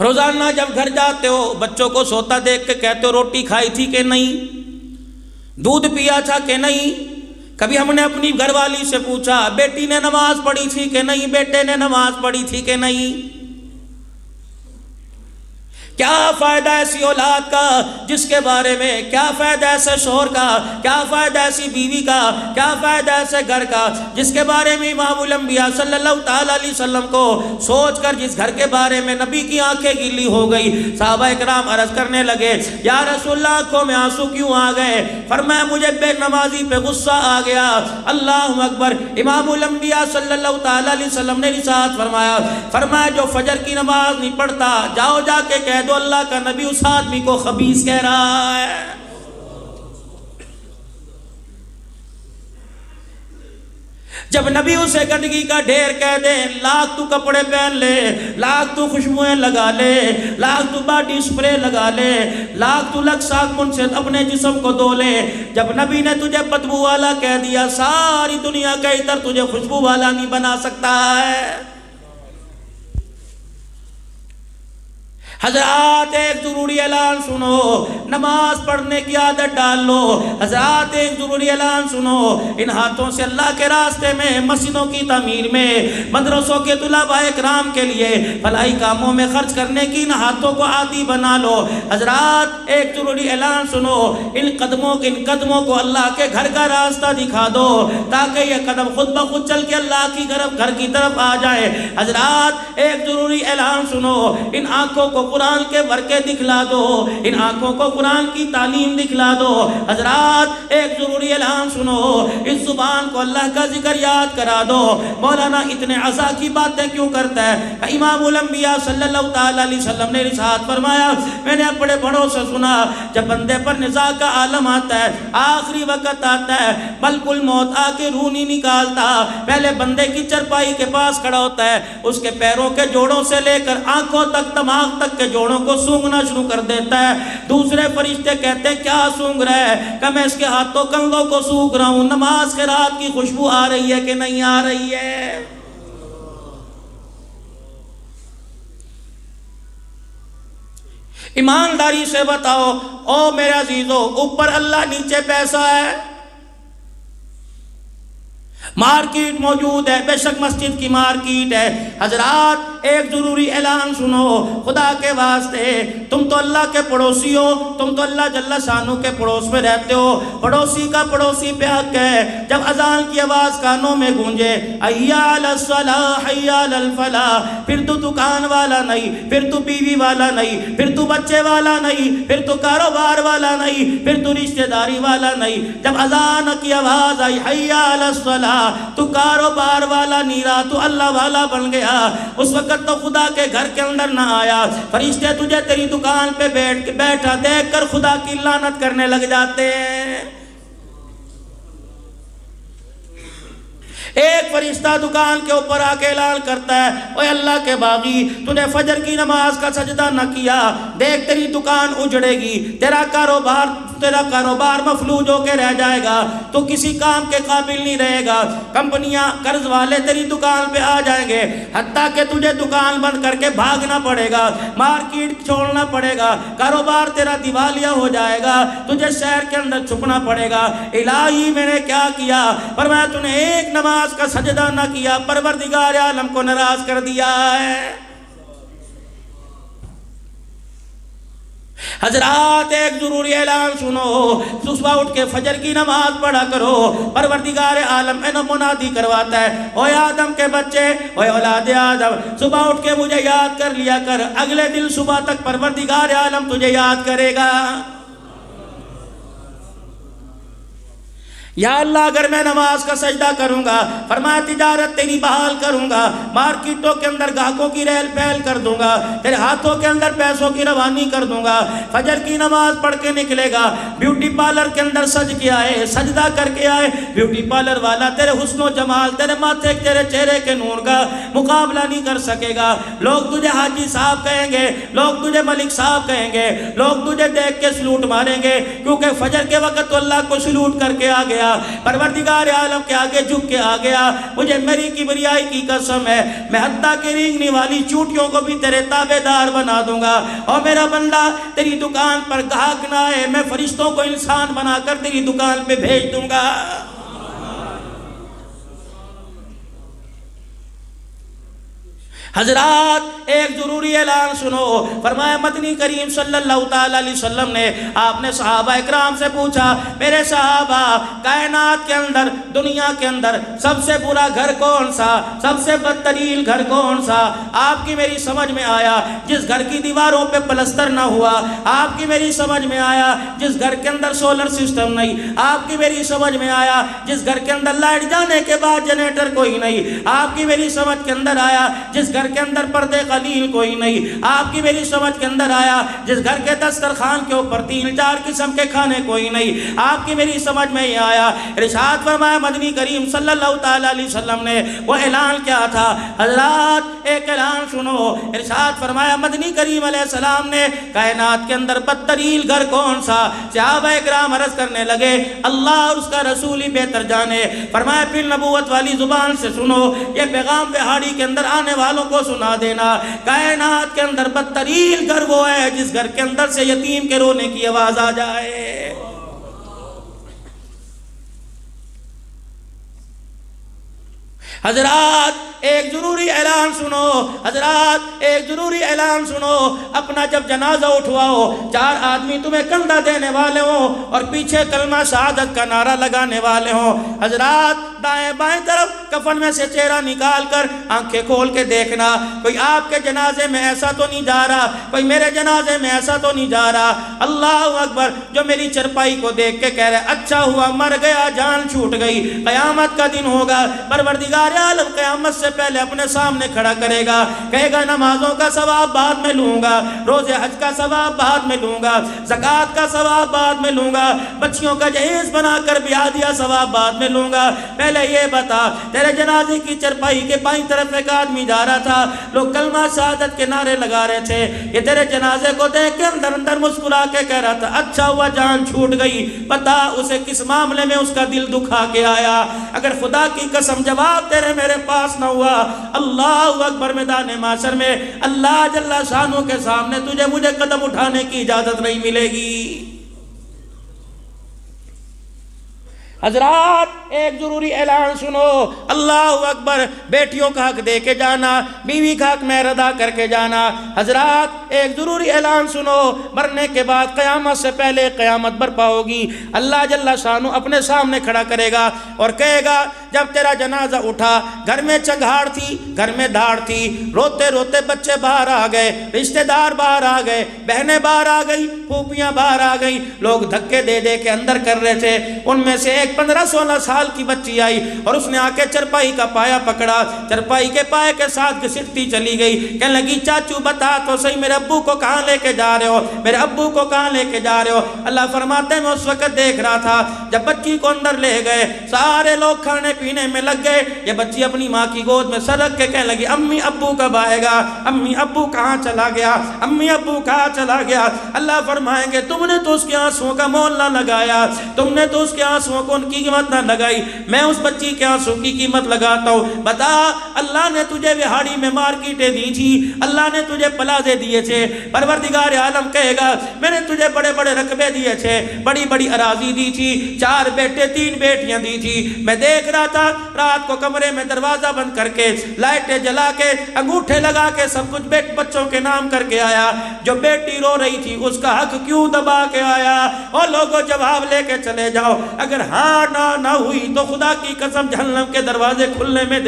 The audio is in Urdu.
روزانہ جب گھر جاتے ہو بچوں کو سوتا دیکھ کے کہتے ہو روٹی کھائی تھی کہ نہیں، دودھ پیا تھا کہ نہیں؟ کبھی ہم نے اپنی گھر والی سے پوچھا بیٹی نے نماز پڑھی تھی کہ نہیں، بیٹے نے نماز پڑھی تھی کہ نہیں؟ کیا فائدہ ایسی اولاد کا جس کے بارے میں، کیا فائدہ ایسے شوہر کا، کیا فائدہ ایسی بیوی کا، کیا فائدہ ایسے گھر کا جس کے بارے میں امام الانبیاء صلی اللہ تعالیٰ علیہ وسلم کو سوچ کر جس گھر کے بارے میں نبی کی آنکھیں گیلی ہو گئی۔ صحابہ اکرام عرض کرنے لگے یا رسول اللہ آنکھوں میں آنسو کیوں آ گئے؟ فرمایا مجھے بے نمازی پہ غصہ آ گیا۔ اللہ اکبر۔ امام الانبیاء صلی اللہ تعالیٰ علیہ وسلم نے ارشاد فرمایا جو فجر کی نماز نہیں پڑھتا جاؤ جا کے کہہ دو اللہ کا نبی اس آدمی کو خبیث کہہ رہا ہے۔ جب نبی اسے گندگی کا ڈھیر کہہ دے، لاکھ تو کپڑے پہن لے، لاکھ تو خوشبوئیں لگا لے، لاکھ تو باڈی سپرے لگا لے، لاکھ تو لگ صابن سے اپنے جسم کو دھو لے، جب نبی نے تجھے بدبو والا کہہ دیا ساری دنیا کا عطر تجھے خوشبو والا نہیں بنا سکتا ہے۔ حضرات ایک ضروری اعلان سنو، نماز پڑھنے کی عادت ڈال لو۔ حضرات ایک ضروری اعلان سنو، ان ہاتھوں سے اللہ کے راستے میں، مسجدوں کی تعمیر میں، مدرسوں کے طلباء اکرام کے لیے فلاحی کاموں میں خرچ کرنے کی ان ہاتھوں کو عادی بنا لو۔ حضرات ایک ضروری اعلان سنو، ان قدموں کو اللہ کے گھر کا راستہ دکھا دو تاکہ یہ قدم خود بخود چل کے اللہ کی گھر کی طرف آ جائے۔ حضرات ایک ضروری اعلان سنو، ان آنکھوں کو قرآن کے ورقے دکھلا دو، ان آنکھوں کو قرآن کی تعلیم دکھلا دو۔ حضرات ایک ضروری اعلان سنو، اس زبان کو اللہ کا ذکر یاد کرا دو۔ مولانا اتنے عزا کی باتیں کیوں کرتا ہے؟ امام الانبیاء صلی اللہ تعالیٰ علیہ وسلم نے ارشاد فرمایا، میں نے بڑے بڑوں سے سنا جب بندے پر نزاع کا عالم آتا ہے، آخری وقت آتا ہے، ملک الموت آ کے روح نہیں نکالتا، پہلے بندے کی چرپائی کے پاس کھڑا ہوتا ہے، اس کے پیروں کے جوڑوں سے لے کر آنکھوں تک، دماغ تک کے جوڑوں کو سونگنا شروع کر دیتا ہے۔ دوسرے فرشتے کہتے ہیں کیا سونگ رہا ہے؟ کہ میں اس کے ہاتھوں کندھوں کو سونگ رہا ہوں، نماز کے رات کی خوشبو آ رہی ہے کہ نہیں آ رہی ہے؟ ایمانداری سے بتاؤ او میرے عزیزو، اوپر اللہ نیچے پیسہ ہے، مارکیٹ موجود ہے، بے شک مسجد کی مارکیٹ ہے۔ حضرات ایک ضروری اعلان سنو، خدا کے واسطے تم تو اللہ کے پڑوسی ہو، تم تو اللہ جل شانہ کے پڑوس میں رہتے ہو، پڑوسی کا پڑوسی پہ حق ہے۔ جب اذان کی آواز کانوں میں گونجے حی علی الصلاۃ حی علی الفلاح، پھر تو دکان والا نہیں، پھر تو بیوی والا نہیں، پھر تو بچے والا نہیں، پھر تو کاروبار والا نہیں، پھر تو رشتہ داری والا نہیں، جب اذان کی آواز آئی حی علی الصلاۃ تو کاروبار والا نہیں رہا، تو اللہ والا بن گیا۔ اس وقت تو خدا کے گھر کے اندر نہ آیا، فرشتے تجھے تیری دکان پہ بیٹھا دیکھ کر خدا کی لعنت کرنے لگ جاتے ہیں۔ ایک فرشتہ دکان کے اوپر آ کے اعلان کرتا ہے، اوے اللہ کے باغی، تو نے فجر کی نماز کا سجدہ نہ کیا، دیکھ تیری دکان اجڑے گی، تیرا کاروبار مفلوج ہو کے رہ جائے گا، تو کسی کام کے قابل نہیں رہے گا، کمپنیاں قرض والے تیری دکان پہ آ جائیں گے، حتیٰ کہ تجھے دکان بند کر کے بھاگنا پڑے گا، مارکیٹ چھوڑنا پڑے گا، کاروبار تیرا دیوالیہ ہو جائے گا، تجھے شہر کے اندر چھپنا پڑے گا۔ الہی میں نے کیا کیا؟ فرمایا تو نے ایک نماز کا سجدہ نہ کیا، پروردگار عالم کو ناراض کر دیا ہے۔ حضرات ایک ضروری اعلان سنو، صبح اٹھ کے فجر کی نماز پڑھا کرو، پروردگار عالم منادی کرواتا ہے، اوے آدم کے بچے، اوے اولاد آدم، صبح اٹھ کے مجھے یاد کر لیا کر، اگلے دن صبح تک پروردگار عالم تجھے یاد کرے گا۔ یا اللہ اگر میں نماز کا سجدہ کروں گا، فرمایا تجارت تیری بحال کروں گا، مارکیٹوں کے اندر گاہکوں کی ریل پھیل کر دوں گا، تیرے ہاتھوں کے اندر پیسوں کی روانی کر دوں گا، فجر کی نماز پڑھ کے نکلے گا، بیوٹی پارلر کے اندر سج کے آئے، سجدہ کر کے آئے، بیوٹی پارلر والا تیرے حسن و جمال، تیرے ماتھے تیرے چہرے کے نور کا مقابلہ نہیں کر سکے گا، لوگ تجھے حاجی صاحب کہیں گے، لوگ تجھے ملک صاحب کہیں گے، لوگ تجھے دیکھ کے سلوٹ ماریں گے، کیونکہ فجر کے وقت تو اللہ کو سلوٹ کر کے آ گیا، آیا، پروردگار عالم کے آگے جھک کے آ گیا، مجھے میری کبریائی کی قسم ہے میں حتیٰ کہ رینگنے والی چونٹیوں کو بھی تیرے تابع دار بنا دوں گا، اور میرا بندہ تیری دکان پر گاہک نہ آئے میں فرشتوں کو انسان بنا کر تیری دکان پہ بھیج دوں گا۔ حضرات ایک ضروری اعلان سنو، فرمایا مدنی کریم صلی اللہ تعالی علیہ وسلم نے، آپ نے صحابہ اکرام سے پوچھا میرے صحابہ کائنات کے اندر دنیا کے اندر سب سے برا گھر کون سا، سب سے بدترین گھر کون سا؟ آپ کی میری سمجھ میں آیا جس گھر کی دیواروں پہ پلستر نہ ہوا، آپ کی میری سمجھ میں آیا جس گھر کے اندر سولر سسٹم نہیں، آپ کی میری سمجھ میں آیا جس گھر کے اندر لائٹ جانے کے بعد جنریٹر کوئی نہیں، آپ کی میری سمجھ کے اندر آیا جس گھر کے اندر پردے قلیل کوئی نہیں، آپ کی میری سمجھ کے اندر آیا جس گھر کے دسترخوان کے اوپر 3-4 قسم کے کھانے کوئی نہیں، آپ کی میری سمجھ میں یہ آیا۔ ارشاد فرمایا مدنی کریم صلی اللہ تعالی علیہ وسلم نے وہ اعلان کیا تھا؟ حضرات ایک اعلان سنو، ارشاد فرمایا مدنی کریم علیہ السلام نے کائنات کے اندر بدترین گھر کون سا؟ صحابہ اکرام عرض کرنے لگے اللہ اور اس کا رسول ہی بہتر جانے۔ فرمایا پھر نبوت والی زبان سے سنو، یہ پیغام پہاڑی کے اندر آنے والوں کو سنا دینا، کائنات کے اندر بدترین گھر وہ ہے جس گھر کے اندر سے یتیم کے رونے کی آواز آ جائے۔ حضرات ایک ضروری اعلان سنو، حضرات ایک ضروری اعلان سنو، اپنا جب جنازہ اٹھواؤ 4 آدمی تمہیں کندھا دینے والے ہوں اور پیچھے کلمہ شہادت کا نعرہ لگانے والے ہوں، حضرات دائیں بائیں طرف کفن میں سے چہرہ نکال کر آنکھیں کھول کے دیکھنا، کوئی آپ کے جنازے میں ایسا تو نہیں جا رہا، کوئی میرے جنازے میں ایسا تو نہیں جا رہا۔ اللہ اکبر، جو میری چرپائی کو دیکھ کے کہہ رہے اچھا ہوا مر گیا جان چھوٹ گئی، قیامت کا دن ہوگا، پروردگار عالم قیامت سے پہلے اپنے سامنے کھڑا کرے گا، کہے گا نمازوں کا ثواب بعد میں لوں گا، روزے حج کا ثواب بعد میں لوں گا، زکوٰۃ کا ثواب بعد میں لوں گا، بچیوں کا جہیز بنا کر بیاہ دیا ثواب بعد میں لوں گا۔ پہلے یہ بتا تیرے جنازے کی چرپائی کے بائیں طرف ایک آدمی جا رہا تھا، لوگ کلمہ شہادت کے نعرے لگا رہے تھے، یہ تیرے جنازے کو دیکھ کے اندر اندر مسکرا کے کہہ رہا تھا اچھا ہوا جان چھوٹ گئی، بتا اسے کس معاملے میں اس کا دل دکھا کے آیا۔ اگر خدا کی قسم جواب تیرے میرے پاس نہ ہوا، اللہ اکبر، میدان محشر میں اللہ جل شانہ کے سامنے تجھے مجھے قدم اٹھانے کی اجازت نہیں ملے گی۔ حضرات ایک ضروری اعلان سنو، اللہ اکبر، بیٹیوں کا حق دے کے جانا، بیوی کا حق مہر ادا کر کے جانا۔ حضرات ایک ضروری اعلان سنو، مرنے کے بعد قیامت سے پہلے قیامت برپا ہوگی، اللہ جل شانہ اپنے سامنے کھڑا کرے گا اور کہے گا جب تیرا جنازہ اٹھا گھر میں چگھاڑ تھی، گھر میں دھاڑ تھی، روتے روتے بچے باہر آ گئے، رشتہ دار باہر آ گئے، بہنیں باہر آ گئی، پھوپھیاں باہر آ گئی، لوگ دھکے دے دے کے اندر کر رہے تھے، ان میں سے ایک 15-16 سال کی بچی آئی اور اس نے آ کے چرپائی کا پایا پکڑا، چرپائی کے پائے کے ساتھ گھسٹتی چلی گئی، کہنے لگی چاچو بتا تو صحیح میرے ابو کو کہاں لے کے جا رہے ہو، میرے ابو کو کہاں لے کے جا رہے ہو؟ اللہ فرماتے ہیں میں اس وقت دیکھ رہا تھا جب بچی کو اندر لے گئے، سارے لوگ کھانے پینے میں لگ گئے، یہ بچی اپنی ماں کی گود میں سر رکھ کے کہنے لگی امی ابو کب آئے گا، امی ابو کہاں چلا گیا، امی ابو کہاں چلا گیا؟ اللہ فرمائیں گے تم نے تو اس کے آنسوؤں کا مول نہ لگایا، تم نے تو اس کے آنسوؤں کو ان کی قیمت نہ لگائی، میں اس بچی کے آنسو کی قیمت لگاتا ہوں۔ بتا اللہ نے تجھے بہاڑی میں مارکیٹیں دی تھی، اللہ نے تجھے پلازے دیے تھے، پروردگار عالم کہے گا میں نے تجھے بڑے بڑے رقبے دیے تھے، بڑی بڑی اراضی دی تھی، 4 بیٹے 3 بیٹیاں دی تھی، میں دیکھ رہا تھا رات کو کمرے میں دروازہ بند کر کے لائٹیں جلا کے انگوٹھے لگا کے سب کچھ بچوں کے نام کر کے آیا، جو بیٹی رو رہی تھی اس کا حق کیوں دبا کے آیا؟ اور لوگوں جواب لے کے چلے جاؤ، اگر ہاں نہ ہوئی تو خدا کی قسم جہنم کے دروازے کھلنے میں